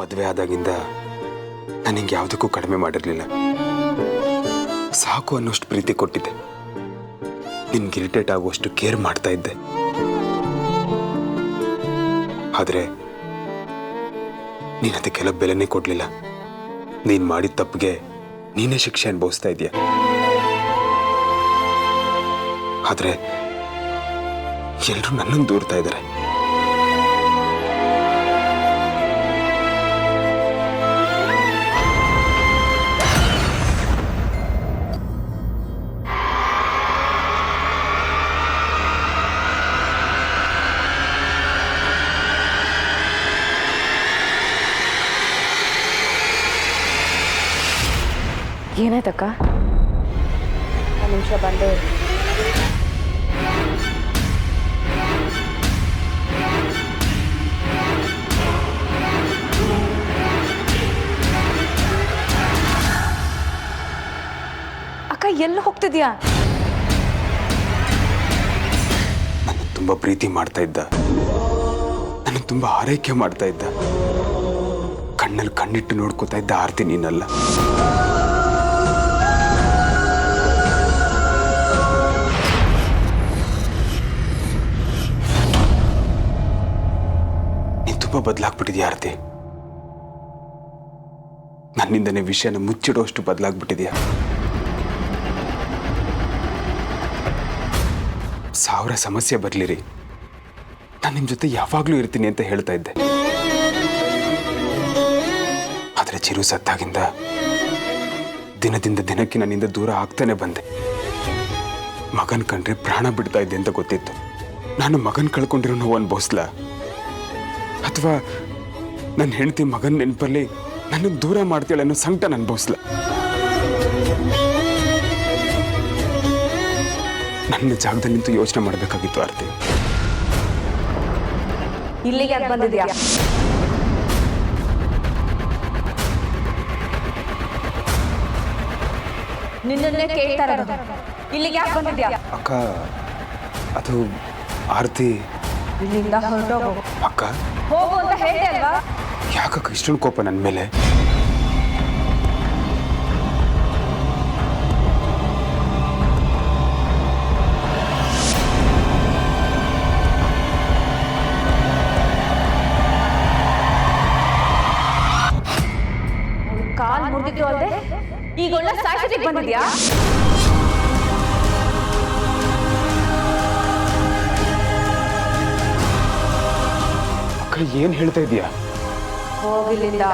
ಮದುವೆ ಆದಾಗಿಂದ ನಾನು ಹಿಂಗೆ ಯಾವುದಕ್ಕೂ ಕಡಿಮೆ ಮಾಡಿರಲಿಲ್ಲ. ಸಾಕು ಅನ್ನೋಷ್ಟು ಪ್ರೀತಿ ಕೊಟ್ಟಿದ್ದೆ. ನಿನ್ಗೆ ಇರಿಟೇಟ್ ಆಗುವಷ್ಟು ಕೇರ್ ಮಾಡ್ತಾ ಇದ್ದೆ. ಆದರೆ ನೀನು ಅದಕ್ಕೆಲ್ಲ ಬೆಲೆನೇ ಕೊಡ್ಲಿಲ್ಲ. ನೀನು ಮಾಡಿದ ತಪ್ಪಿಗೆ ನೀನೇ ಶಿಕ್ಷೆ ಅನುಭವಿಸ್ತಾ ಇದೆಯಾ. ಆದರೆ ಎಲ್ಲರೂ ನನ್ನನ್ನು ದೂರ್ತಾ ಇದ್ದಾರೆ. ಏನಾಯ್ತಕ್ಕ? ಒಂದು ನಿಮಿಷ ಬಂದೆ. ಅಕ್ಕ ಎಲ್ಲ ಹೋಗ್ತಿದ್ಯಾ? ನನ್ನ ತುಂಬಾ ಪ್ರೀತಿ ಮಾಡ್ತಾ ಇದ್ದ, ನನ್ನ ತುಂಬಾ ಆರೈಕೆ ಮಾಡ್ತಾ ಇದ್ದ, ಕಣ್ಣಲ್ಲಿ ಕಣ್ಣಿಟ್ಟು ನೋಡ್ಕೋತಾ ಇದ್ದ ಆರ್ತಿ ನೀನಲ್ಲ. ತುಂಬ ಬದಲಾಗ್ಬಿಟ್ಟಿದ್ಯಾ ಆರ್ತಿ. ನನ್ನಿಂದನೇ ವಿಷಯನ ಮುಚ್ಚಿಡುವಷ್ಟು ಬದಲಾಗ್ಬಿಟ್ಟಿದ್ಯಾ. 1000 ಸಮಸ್ಯೆ ಬರ್ಲಿರಿ, ನಾನು ನಿಮ್ಮ ಜೊತೆ ಯಾವಾಗ್ಲೂ ಇರ್ತೀನಿ ಅಂತ ಹೇಳ್ತಾ ಇದ್ದೆ. ಆದ್ರೆ ಚಿರು ಸತ್ತಾಗಿಂದ ದಿನದಿಂದ ದಿನಕ್ಕೆ ನನ್ನಿಂದ ದೂರ ಆಗ್ತಾನೆ ಬಂದೆ. ಮಗನ್ ಕಂಡ್ರೆ ಪ್ರಾಣ ಬಿಡ್ತಾ ಇದ್ದೆ ಅಂತ ಗೊತ್ತಿತ್ತು. ನಾನು ಮಗನ್ ಕಳ್ಕೊಂಡಿರೋ ನೋವು ಅನ್ಭವಿಸ್ಲಾ, ಅಥವಾ ನನ್ನ ಹೆಂಡತಿ ಮಗನ ನೆನಪಲ್ಲಿ ನನ್ನನ್ನು ದೂರ ಮಾಡ್ತಾಳೆ ಅನ್ನೋ ಸಂಕಟ ಅನುಭವಿಸ್ಲ. ನನ್ನ ಜಾಗದಲ್ಲಿ ನಿಂತು ಯೋಚನೆ ಮಾಡಬೇಕಾಗಿತ್ತು ಆರ್ತಿ. ಇಲ್ಲಿಗೆ ಯಾಕೆ ಬಂದಿದ್ಯಾ? ನಿನ್ನನ್ನೇ ಕೇಳ್ತಾ ಇರೋದು. ಇಲ್ಲಿಗೆ ಯಾಕೆ ಬಂದಿದ್ಯಾ? ಅಕ್ಕ, ಅದು ಆರ್ತಿ. ಇಲ್ಲಿಂದ ಹೊರಟೋಗು. ಅಕ್ಕ, ಹೋಗು ಅಂತ ಹೇಳಿದೆ ಅಲ್ವಾ? ಯಾಕಕ್ಕ ಇಷ್ಟೊಂದು ಕೋಪ ನನ್ನ ಮೇಲೆ? ಕಾಲ್ ಮುರಿದಿದ್ದು ಅಲ್ಲದೆ ಈಗ ಒಳ್ಳೆ ಸಾಯಿಸಿಗೆ ಬಂದಿದ್ಯಾ? ಏನ್ ಹೇಳ್ತಾ ಇದೀಯಾ? ಹೋಗಿಲ್ಲಿಂದ.